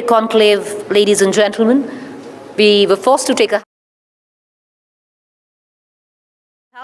Conclave, ladies and gentlemen, we were forced to take a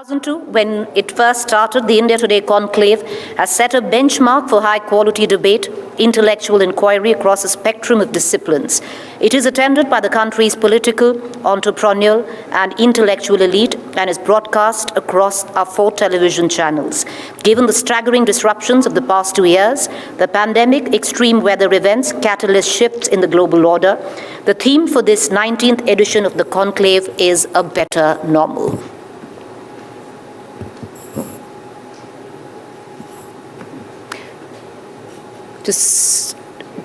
2002, when it first started, the India Today Conclave has set a benchmark for high-quality debate, intellectual inquiry across a spectrum of disciplines. It is attended by the country's political, entrepreneurial, and intellectual elite and is broadcast across our 4 television channels. Given the staggering disruptions of the past 2 years, the pandemic, extreme weather events, catalyst shifts in the global order, the theme for this 19th edition of the Conclave is a better normal.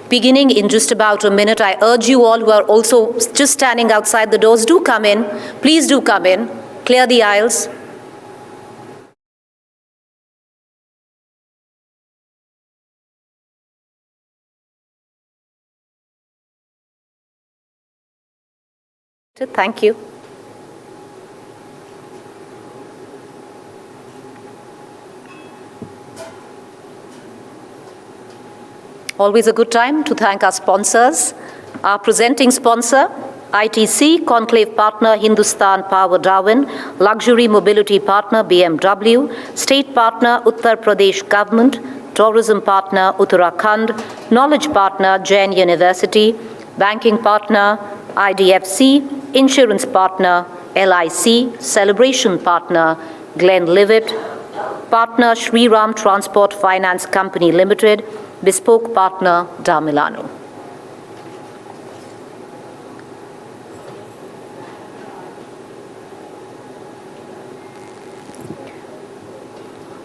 Beginning in just about a minute, I urge you all who are also just standing outside the doors, do come in. Please do come in. Clear the aisles. Thank you. Always a good time to thank our sponsors. Our presenting sponsor, ITC, Conclave partner Hindustan Power Darwin, luxury mobility partner BMW, state partner Uttar Pradesh government, tourism partner Uttarakhand, knowledge partner Jain University, banking partner IDFC, insurance partner LIC, celebration partner Glenlivet, partner Shri Ram Transport Finance Company Limited, bespoke partner Da Milano.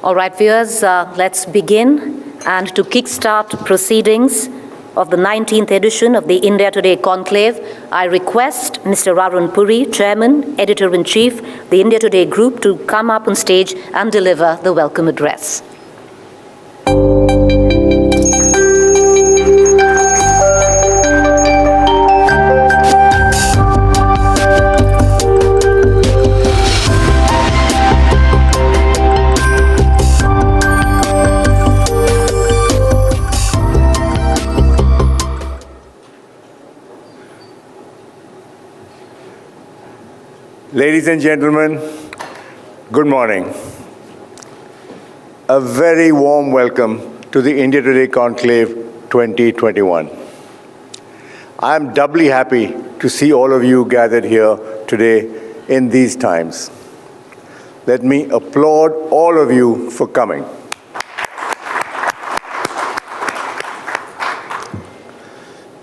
All right, viewers, let's begin. And to kickstart proceedings of the 19th edition of the India Today Conclave, I request Mr. Aroon Purie, Chairman, Editor-in-Chief, the India Today Group, to come up on stage and deliver the welcome address. Ladies and gentlemen, good morning. A very warm welcome to the India Today Conclave 2021. I am doubly happy to see all of you gathered here today in these times. Let me applaud all of you for coming.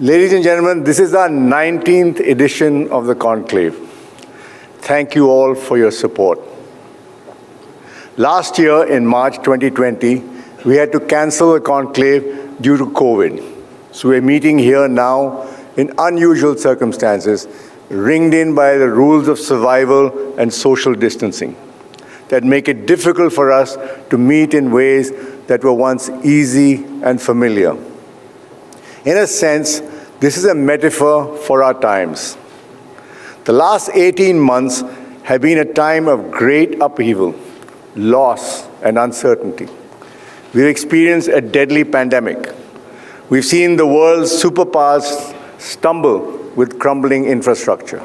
Ladies and gentlemen, this is our 19th edition of the Conclave. Thank you all for your support. Last year, in March 2020, we had to cancel the conclave due to COVID. So we're meeting here now in unusual circumstances, ringed in by the rules of survival and social distancing that make it difficult for us to meet in ways that were once easy and familiar. In a sense, this is a metaphor for our times. The last 18 months have been a time of great upheaval, loss, and uncertainty. We've experienced a deadly pandemic. We've seen the world's superpowers stumble with crumbling infrastructure.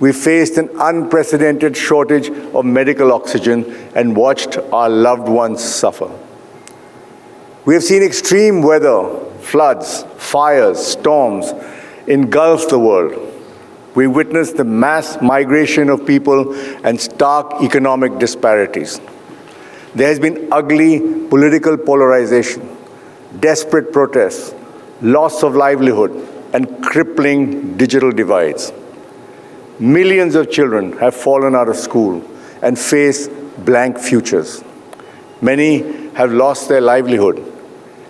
We've faced an unprecedented shortage of medical oxygen and watched our loved ones suffer. We have seen extreme weather, floods, fires, storms engulf the world. We witnessed the mass migration of people and stark economic disparities. There has been ugly political polarization, desperate protests, loss of livelihood, and crippling digital divides. Millions of children have fallen out of school and face blank futures. Many have lost their livelihood.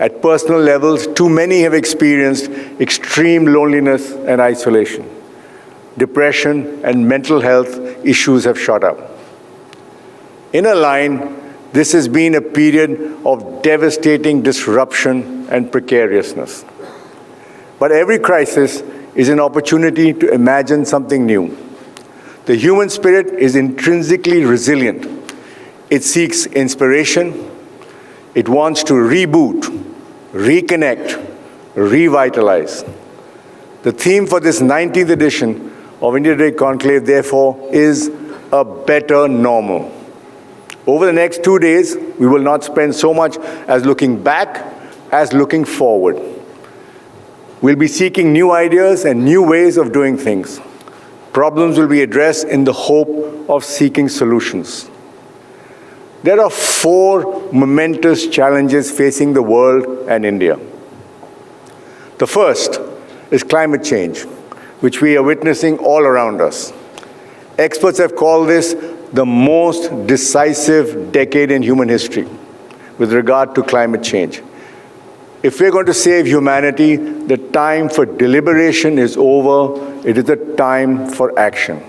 At personal levels, too many have experienced extreme loneliness and isolation. Depression and mental health issues have shot up. In a line, this has been a period of devastating disruption and precariousness. But every crisis is an opportunity to imagine something new. The human spirit is intrinsically resilient. It seeks inspiration. It wants to reboot, reconnect, revitalize. The theme for this 19th edition of India Today Conclave, therefore, is a better normal. Over the next 2 days, we will not spend so much as looking back as looking forward. We'll be seeking new ideas and new ways of doing things. Problems will be addressed in the hope of seeking solutions. There are 4 momentous challenges facing the world and India. The first is climate change, which we are witnessing all around us. Experts have called this the most decisive decade in human history with regard to climate change. If we're going to save humanity, the time for deliberation is over. It is the time for action.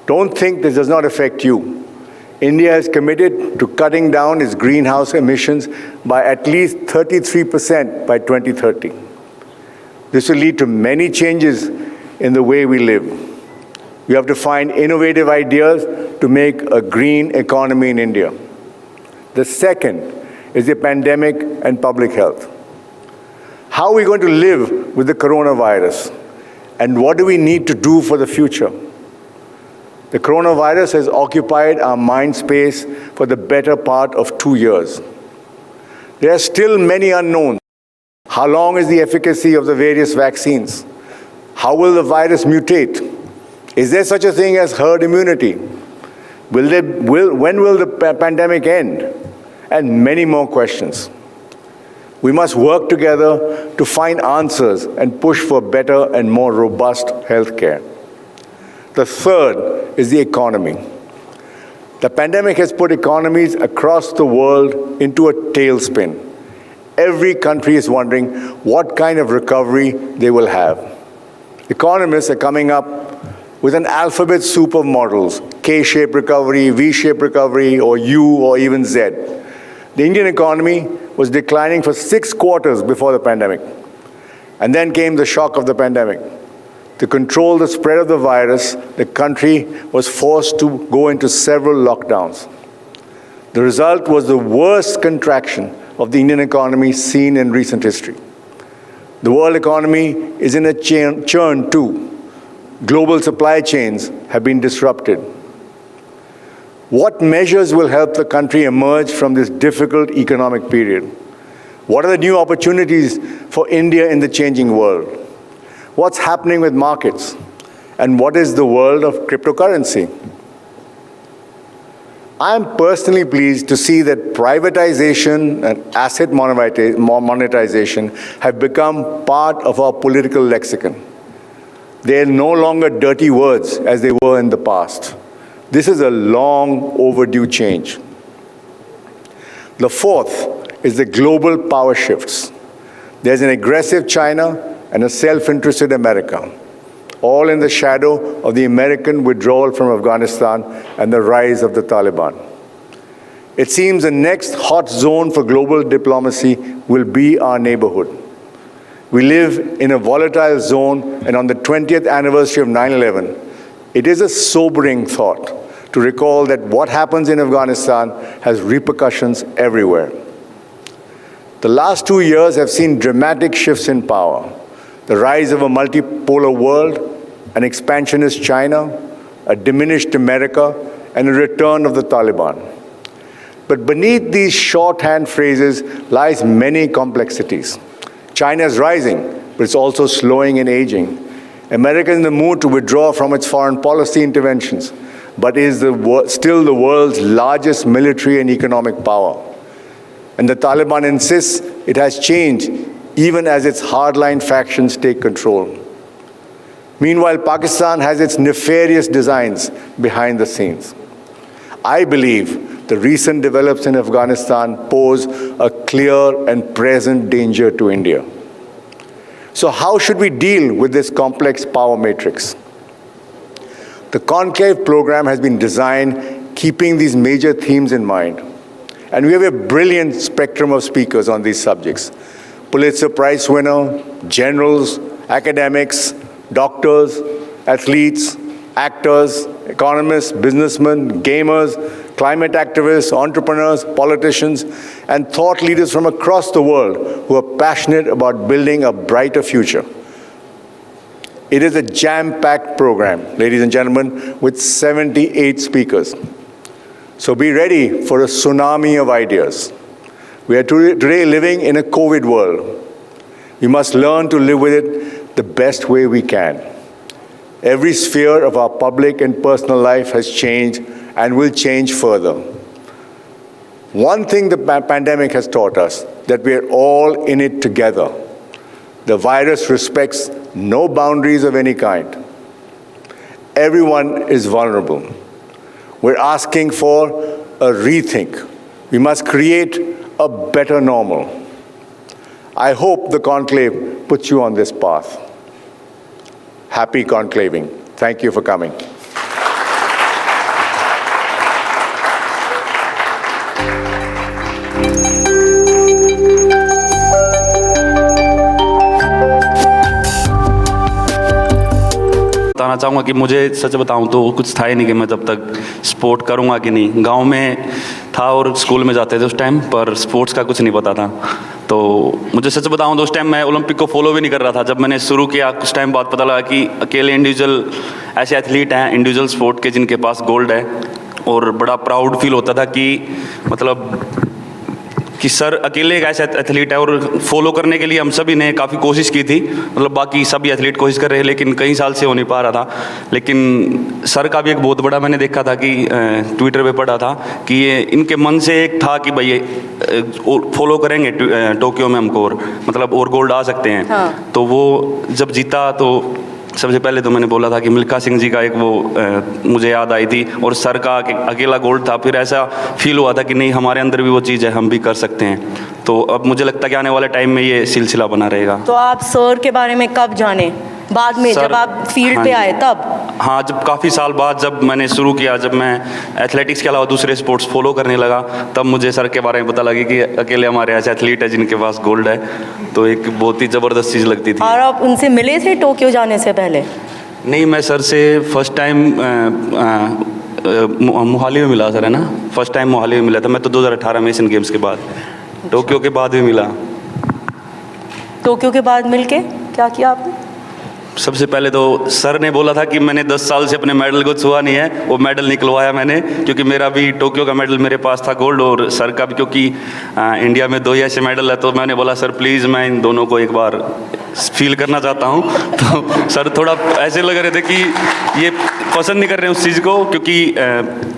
Don't think this does not affect you. India is committed to cutting down its greenhouse emissions by at least 33% by 2030. This will lead to many changes in the way we live. We have to find innovative ideas to make a green economy in India. The second is the pandemic and public health. How are we going to live with the coronavirus? And what do we need to do for the future? The coronavirus has occupied our mind space for the better part of 2 years. There are still many unknowns. How long is the efficacy of the various vaccines? How will the virus mutate? Is there such a thing as herd immunity? When will the pandemic end? And many more questions. We must work together to find answers and push for better and more robust healthcare. The third is the economy. The pandemic has put economies across the world into a tailspin. Every country is wondering what kind of recovery they will have. Economists are coming up with an alphabet soup of models: K-shaped recovery, V-shaped recovery, or U, or even Z. The Indian economy was declining for 6 quarters before the pandemic. And then came the shock of the pandemic. To control the spread of the virus, the country was forced to go into several lockdowns. The result was the worst contraction of the Indian economy seen in recent history. The world economy is in a churn too. Global supply chains have been disrupted. What measures will help the country emerge from this difficult economic period? What are the new opportunities for India in the changing world? What's happening with markets? And what is the world of cryptocurrency? I am personally pleased to see that privatization and asset monetization have become part of our political lexicon. They are no longer dirty words as they were in the past. This is a long overdue change. The fourth is the global power shifts. There's an aggressive China and a self-interested America, all in the shadow of the American withdrawal from Afghanistan and the rise of the Taliban. It seems the next hot zone for global diplomacy will be our neighborhood. We live in a volatile zone, and on the 20th anniversary of 9/11, it is a sobering thought to recall that what happens in Afghanistan has repercussions everywhere. The last 2 years have seen dramatic shifts in power: the rise of a multipolar world, an expansionist China, a diminished America, and a return of the Taliban. But beneath these shorthand phrases lies many complexities. China is rising, but it's also slowing and aging. America is in the mood to withdraw from its foreign policy interventions, but is still the world's largest military and economic power. And the Taliban insists it has changed, even as its hardline factions take control. Meanwhile, Pakistan has its nefarious designs behind the scenes. I believe the recent developments in Afghanistan pose a clear and present danger to India. So how should we deal with this complex power matrix? The Conclave program has been designed keeping these major themes in mind. And we have a brilliant spectrum of speakers on these subjects: Pulitzer Prize winner, generals, academics, doctors, athletes, actors, economists, businessmen, gamers, climate activists, entrepreneurs, politicians, and thought leaders from across the world who are passionate about building a brighter future. It is a jam-packed program, ladies and gentlemen, with 78 speakers. So be ready for a tsunami of ideas. We are today living in a COVID world. We must learn to live with it the best way we can. Every sphere of our public and personal life has changed and will change further. One thing the pandemic has taught us, that we are all in it together. The virus respects no boundaries of any kind. Everyone is vulnerable. We're asking for a rethink. We must create a better normal. I hope the conclave puts you on this path. Happy conclaving. Thank you for coming. बताना चाहूँगा कि मुझे सच बताऊँ तो कुछ था ही नहीं कि मैं जब तक स्पोर्ट करूँगा कि नहीं। गांव में था और स्कूल में जाते थे उस टाइम, पर स्पोर्ट्स का कुछ नहीं पता था। तो मुझे सच बताऊँ तो उस टाइम मैं ओलंपिक को फॉलो भी नहीं कर रहा था। जब मैंने शुरू किया कुछ टाइम बाद पता लगा कि अकेले इंडिविजुअल ऐसे एथलीट हैं इंडिविजुअल स्पोर्ट के जिनके पास गोल्ड है, और बड़ा प्राउड फील होता था कि मतलब कि सर अकेले एक ऐसा एथलीट है। और फॉलो करने के लिए हम सभी ने काफ़ी कोशिश की थी, मतलब बाकी सभी एथलीट कोशिश कर रहे हैं, लेकिन कई साल से हो नहीं पा रहा था। लेकिन सर का भी एक बहुत बड़ा मैंने देखा था कि ट्विटर पे पढ़ा था कि ये इनके मन से एक था कि भाई फॉलो करेंगे टोक्यो में हमको, और मतलब और गोल्ड आ सकते हैं। हाँ। तो वो जब जीता तो सबसे पहले तो मैंने बोला था कि मिल्खा सिंह जी का एक वो मुझे याद आई थी, और सर का अकेला गोल्ड था। फिर ऐसा फील हुआ था कि नहीं हमारे अंदर भी वो चीज़ है, हम भी कर सकते हैं। तो अब मुझे लगता है कि आने वाले टाइम में ये सिलसिला बना रहेगा। तो आप सर के बारे में कब जाने? बाद में जब आप फील्ड पे आए तब? हाँ, जब काफ़ी साल बाद जब मैंने शुरू किया, जब मैं एथलेटिक्स के अलावा दूसरे स्पोर्ट्स फॉलो करने लगा, तब मुझे सर के बारे में पता लगी कि अकेले हमारे ऐसे एथलीट है जिनके पास गोल्ड है। तो एक बहुत ही ज़बरदस्त चीज़ लगती थी। और आप उनसे मिले थे टोक्यो जाने से पहले? नहीं, मैं सर से फर्स्ट टाइम मोहाली में मिला सर, है ना? फर्स्ट टाइम मोहाली में मिला था मैं तो 2018 में एशियन गेम्स के बाद। टोक्यो के बाद भी मिला। टोक्यो के बाद मिलके क्या किया आपने? सबसे पहले तो सर ने बोला था कि मैंने 10 साल से अपने मेडल को छुआ नहीं है, वो मेडल निकलवाया मैंने, क्योंकि मेरा भी टोक्यो का मेडल मेरे पास था गोल्ड, और सर का भी, क्योंकि इंडिया में 2 ही ऐसे मेडल है। तो मैंने बोला सर प्लीज़ मैं इन दोनों को एक बार फील करना चाहता हूँ। तो सर थोड़ा ऐसे लग रहे थे कि ये पसंद नहीं कर रहे हैं उस चीज़ को, क्योंकि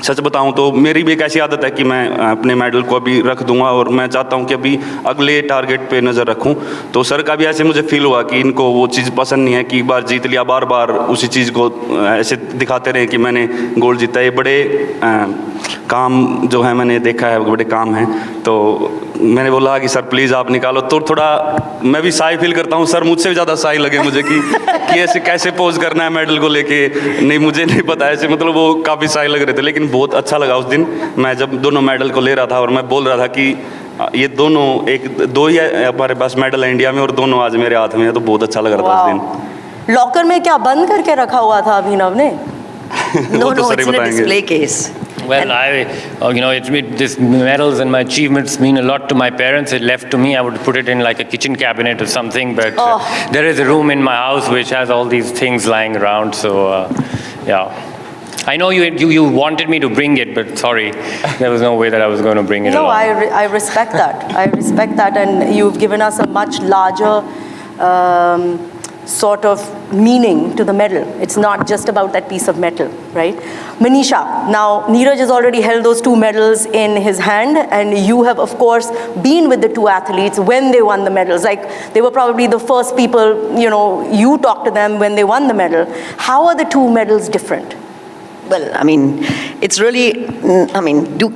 सच बताऊं तो मेरी भी एक ऐसी आदत है कि मैं अपने मेडल को अभी रख दूंगा, और मैं चाहता हूं कि अभी अगले टारगेट पे नज़र रखूं। तो सर का भी ऐसे मुझे फील हुआ कि इनको वो चीज़ पसंद नहीं है कि एक बार जीत लिया बार बार उसी चीज़ को ऐसे दिखाते रहे कि मैंने गोल्ड जीता। ये बड़े काम जो है मैंने देखा है, बड़े काम हैं। तो मैंने बोला कि सर प्लीज़ आप निकालो। तो थोड़ा मैं भी शाय फील करता हूँ, सर मुझसे भी ज़्यादा शाय लगे मुझे कि ऐसे कैसे पोज करना है मेडल को लेके, नहीं मुझे नहीं पता ऐसे, मतलब वो काफ़ी शाय लग रहे थे। लेकिन बहुत अच्छा लगा उस दिन, मैं जब दोनों मेडल को ले रहा था और मैं बोल रहा था कि ये दोनों दो ही हमारे पास मेडल है इंडिया में, और दोनों आज मेरे हाथ में है। तो बहुत अच्छा लग रहा था उस दिन। लॉकर में क्या बंद करके रखा हुआ था अभिनव ने? No, it's in a display case. Well, these medals and my achievements mean a lot to my parents. It left to me, I would put it in like a kitchen cabinet or something. But there is a room in my house which has all these things lying around. So, yeah. I know you wanted me to bring it, but sorry, there was no way that I was going to bring it along. No, I respect that. I respect that, and you've given us a much larger sort of meaning to the medal. It's not just about that piece of metal, right? Manisha, now Neeraj has already held those 2 medals in his hand, and you have of course been with the 2 athletes when they won the medals. Like they were probably the first people, you talked to them when they won the medal. How are the 2 medals different? Well, I mean, it's really,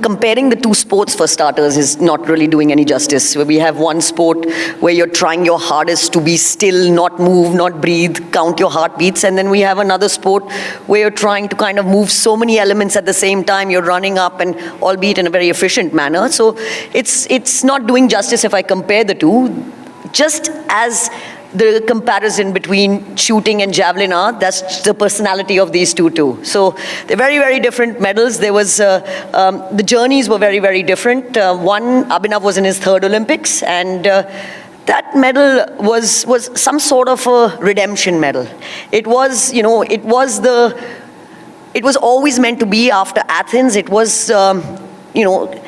comparing the 2 sports for starters is not really doing any justice. We have one sport where you're trying your hardest to be still, not move, not breathe, count your heartbeats. And then we have another sport where you're trying to kind of move so many elements at the same time. You're running up, and albeit in a very efficient manner. So it's not doing justice if I compare the 2. Just as the comparison between shooting and javelin are, that's the personality of these 2 too. So they're very, very different medals. There was, the journeys were very, very different. One, Abhinav was in his 3rd Olympics, and that medal was some sort of a redemption medal. It was, you know, it was always meant to be after Athens. It was, you know,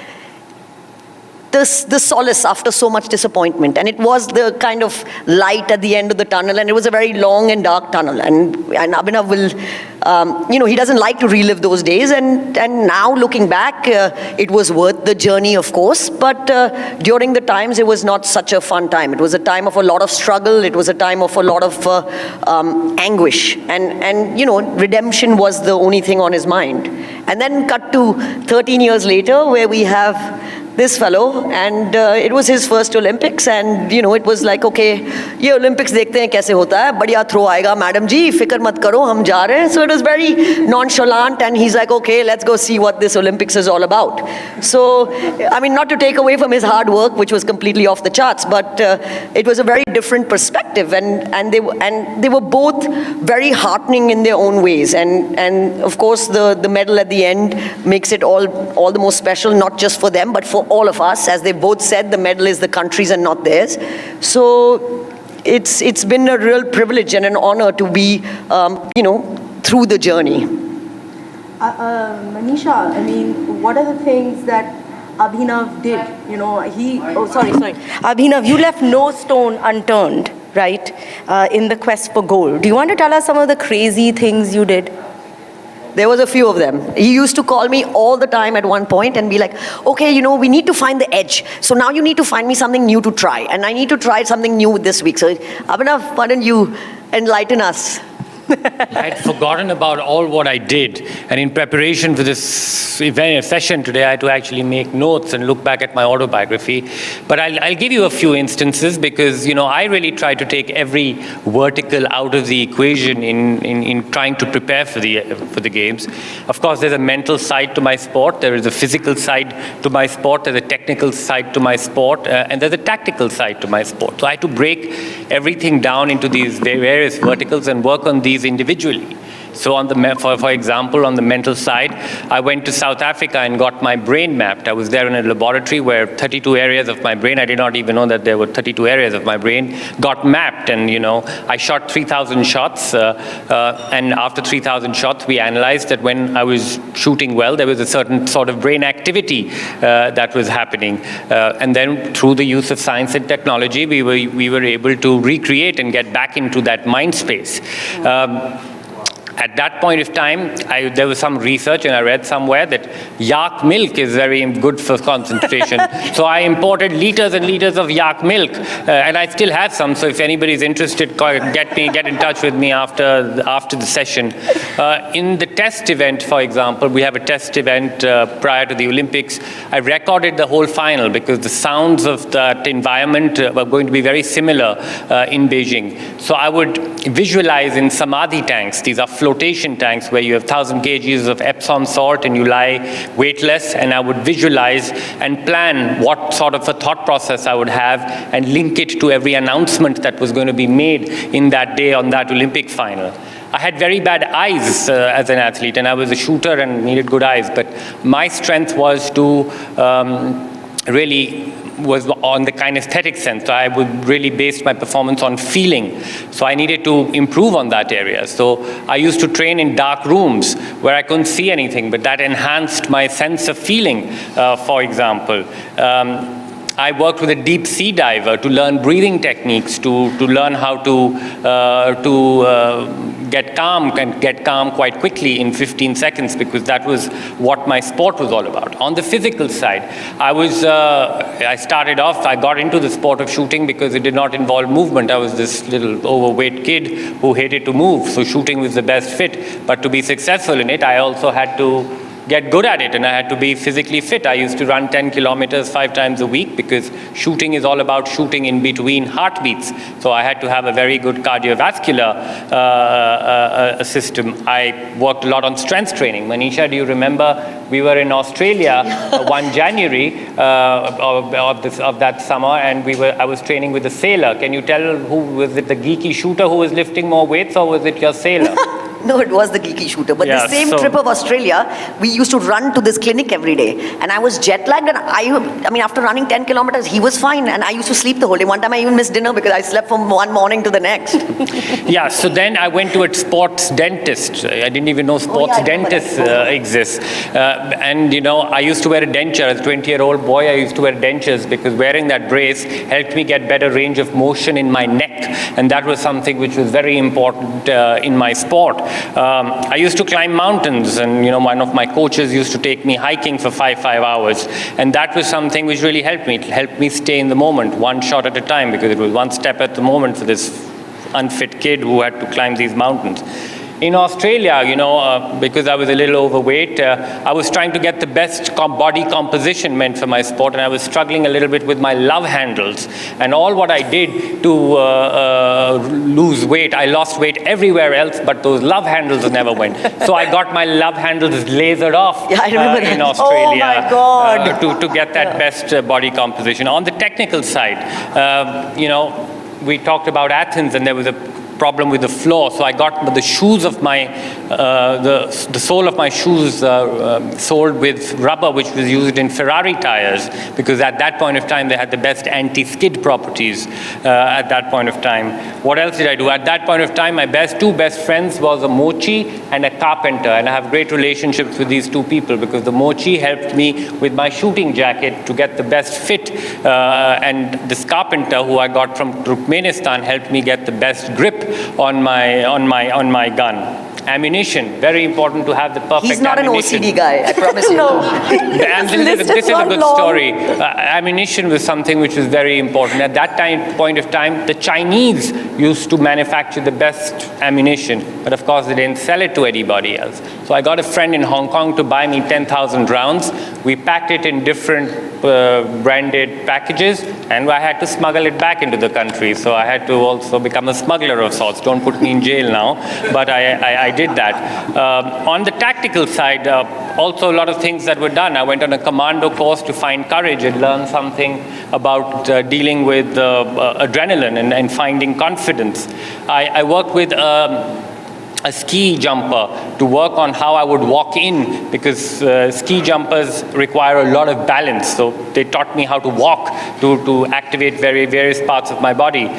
the solace after so much disappointment. And it was the kind of light at the end of the tunnel, and it was a very long and dark tunnel. And Abhinav will, you know, he doesn't like to relive those days. And now looking back, it was worth the journey, of course. But during the times, it was not such a fun time. It was a time of a lot of struggle. It was a time of a lot of anguish. And you know, redemption was the only thing on his mind. And then cut to 13 years later, where we have this fellow, and it was his first Olympics, and you know, it was like, okay, ये Olympics देखते हैं कैसे होता है, बढ़िया throw आएगा, madam जी, फिक्र मत करो, हम जा रहे हैं. So it was very nonchalant, and he's like, okay, let's go see what this Olympics is all about. So, I mean, not to take away from his hard work, which was completely off the charts, but it was a very different perspective, and they were both very heartening in their own ways, and of course, the medal at the end makes it all the more special, not just for them, but for all of us. As they both said, the medal is the country's and not theirs. So it's been a real privilege and an honor to be, you know, through the journey. Manisha, I mean, what are the things that Abhinav did? You know, Abhinav, you left no stone unturned, right, in the quest for gold. Do you want to tell us some of the crazy things you did? There was a few of them. He used to call me all the time at one point and be like, okay, you know, we need to find the edge. So now you need to find me something new to try. And I need to try something new this week. So Abhinav, why don't you enlighten us? I had forgotten about all what I did, and in preparation for this event session today, I had to actually make notes and look back at my autobiography. But I'll give you a few instances, because you know, I really try to take every vertical out of the equation in trying to prepare for the games. Of course, there's a mental side to my sport, there is a physical side to my sport, there's a technical side to my sport, and there's a tactical side to my sport. So I had to break everything down into these various verticals and work on these individually. So on for example, on the mental side, I went to South Africa and got my brain mapped. I was there in a laboratory where 32 areas of my brain, I did not even know that there were 32 areas of my brain, got mapped. And you know, I shot 3,000 shots, and after 3,000 shots, we analyzed that when I was shooting well, there was a certain sort of brain activity that was happening. And then through the use of science and technology, we were able to recreate and get back into that mind space. At that point of time, there was some research, and I read somewhere that yak milk is very good for concentration. So I imported liters and liters of yak milk, and I still have some. So if anybody's interested, get in touch with me after the session. In the test event, for example, we have a test event prior to the Olympics. I recorded the whole final because the sounds of that environment were going to be very similar in Beijing. So I would visualize in samadhi tanks. These are flotation tanks where you have 1,000 kgs of Epsom salt and you lie weightless, and I would visualize and plan what sort of a thought process I would have and link it to every announcement that was going to be made in that day on that Olympic final. I had very bad eyes as an athlete, and I was a shooter and needed good eyes, but my strength was to really was on the kinesthetic sense. So I would really base my performance on feeling. So I needed to improve on that area. So I used to train in dark rooms where I couldn't see anything, but that enhanced my sense of feeling, for example. I worked with a deep sea diver to learn breathing techniques, to learn how to get calm quite quickly in 15 seconds, because that was what my sport was all about. On the physical side, I got into the sport of shooting because it did not involve movement. I was this little overweight kid who hated to move, so shooting was the best fit. But to be successful in it, I also had to get good at it, and I had to be physically fit. I used to run 10 kilometers 5 times a week because shooting is all about shooting in between heartbeats. So I had to have a very good cardiovascular system. I worked a lot on strength training. Manisha, do you remember we were in Australia one January of that summer, and I was training with a sailor. Can you tell who was it, the geeky shooter who was lifting more weights, or was it your sailor? No, it was the geeky shooter. But Yeah, the same so- trip of Australia, we used to run to this clinic every day. And I was jet lagged. And I mean, after running 10 kilometers, he was fine. And I used to sleep the whole day. One time I even missed dinner because I slept from one morning to the next. Yeah, so then I went to a sports dentist. I didn't even know sports I remember dentists that. exist. And, you know, I used to wear a denture. As a 20-year-old boy, I used to wear dentures because wearing that brace helped me get better range of motion in my neck. And that was something which was very important in my sport. I used to climb mountains, and, you know, one of my coaches used to take me hiking for 5 hours. And that was something which really helped me. It helped me stay in the moment, one shot at a time, because it was one step at the moment for this unfit kid who had to climb these mountains. In Australia, you know, because I was a little overweight, I was trying to get the best body composition meant for my sport, and I was struggling a little bit with my love handles. And all what I did to lose weight, I lost weight everywhere else, but those love handles never went. So I got my love handles lasered off Yeah, I remember in that. Australia. Oh my God. To get that best body composition. On the technical side, you know, we talked about Athens, and there was a problem with the floor, so I got the shoes of my, the sole of my shoes soled with rubber, which was used in Ferrari tires, because at that point of time they had the best anti-skid properties at that point of time. What else did I do? At that point of time, my two best friends was a mochi and a carpenter, and I have great relationships with these two people, because the mochi helped me with my shooting jacket to get the best fit, and this carpenter, who I got from Turkmenistan, helped me get the best grip on my gun. Ammunition, very important to have the perfect He's not ammunition. an OCD guy, I promise you. No. This is a good story. Ammunition was something which was very important. At that point of time, the Chinese used to manufacture the best ammunition, but of course they didn't sell it to anybody else. So I got a friend in Hong Kong to buy me 10,000 rounds. We packed it in different branded packages, and I had to smuggle it back into the country. So I had to also become a smuggler of sorts. Don't put me in jail now, but I did that. On the tactical side, also a lot of things that were done. I went on a commando course to find courage and learn something about dealing with adrenaline and finding confidence. I worked with a ski jumper to work on how I would walk in, because ski jumpers require a lot of balance. So they taught me how to walk to activate various parts of my body.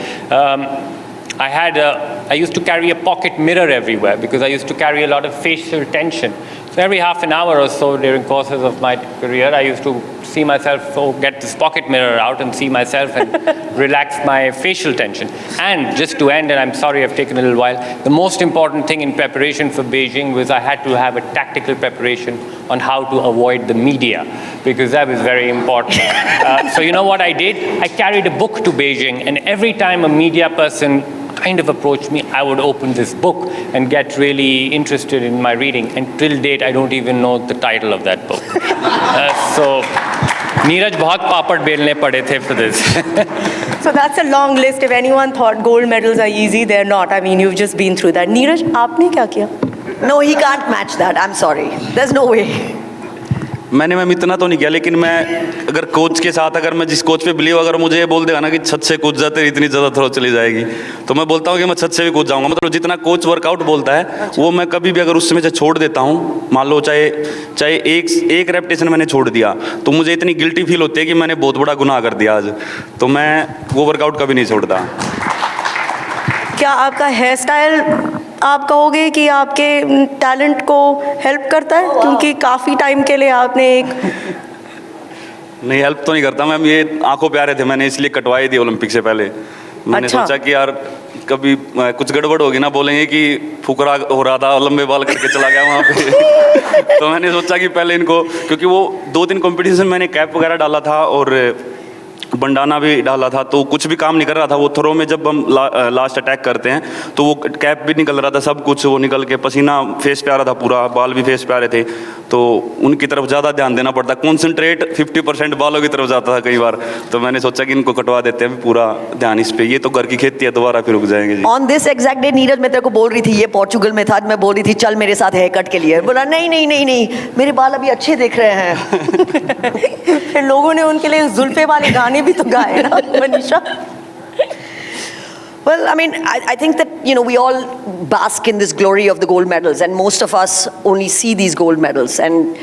I used to carry a pocket mirror everywhere, because I used to carry a lot of facial tension. So every half an hour or so during courses of my career, I used to see myself, get this pocket mirror out and see myself and relax my facial tension. And just to end, and I'm sorry I've taken a little while, the most important thing in preparation for Beijing was I had to have a tactical preparation on how to avoid the media, because that was very important. So you know what I did? I carried a book to Beijing, and every time a media person kind of approached me, I would open this book and get really interested in my reading. And till date, I don't even know the title of that book. So, Neeraj बहुत पापड़ बेलने पड़े थे for this. So that's a long list. If anyone thought gold medals are easy, they're not. I mean, you've just been through that. Neeraj, आपने क्या किया? No, he can't match that. I'm sorry. There's no way. Ma'am इतना तो नहीं किया, लेकिन मैं अगर कोच के साथ, अगर मैं जिस कोच पे बिलीव, अगर मुझे ये बोल देगा ना कि छत से कूद जाते इतनी ज़्यादा थ्रो चली जाएगी, तो मैं बोलता हूँ कि मैं छत से भी कूद जाऊँगा। मतलब जितना कोच वर्कआउट बोलता है वो मैं कभी भी अगर उसमें से छोड़ देता हूँ, मान लो चाहे एक रेपिटेशन मैंने छोड़ दिया, तो मुझे इतनी गिल्टी फील होती है कि मैंने बहुत बड़ा गुनाह कर दिया आज, तो मैं वो वर्कआउट कभी नहीं छोड़ता। क्या आपका हेयर स्टाइल आप कहोगे कि आपके टैलेंट को हेल्प करता है? क्योंकि काफ़ी टाइम के लिए आपने एक नहीं, हेल्प तो नहीं करता मैम, ये आंखों पे आ रहे थे, मैंने इसलिए कटवाई थी ओलंपिक से पहले। मैंने सोचा कि यार कभी कुछ गड़बड़ होगी ना, बोलेंगे कि फुकरा हो रहा था, लंबे बाल करके चला गया वहाँ पे। तो मैंने सोचा कि पहले इनको, क्योंकि वो 2-3 कॉम्पिटिशन मैंने कैप वगैरह डाला था और बंडाना भी डाला था, तो कुछ भी काम नहीं कर रहा था। वो थ्रो में जब हम लास्ट अटैक करते हैं तो वो कैप भी निकल रहा था, सब कुछ वो निकल के पसीना फेस पे आ रहा था, पूरा बाल भी फेस पे आ रहे थे, तो उनकी तरफ ज़्यादा ध्यान देना पड़ता, कॉन्सेंट्रेट 50% बालों की तरफ जाता था कई बार। तो मैंने सोचा कि इनको कटवा देते हैं, पूरा ध्यान इस पे, ये तो घर की खेती है, दोबारा फिर रुक जाएंगे जी। On this exact day Neeraj, मैं तेरे को बोल रही थी, ये पोर्चुगल में था, मैं बोल रही थी चल मेरे साथ हेयर कट के लिए, बोला नहीं मेरे बाल अभी अच्छे दिख रहे हैं। फिर लोगों ने उनके लिए जुल्फे वाले गाने भी तो गाए ना Manisha. Well, I mean, I think that, we all bask in this glory of the gold medals, and most of us only see these gold medals. And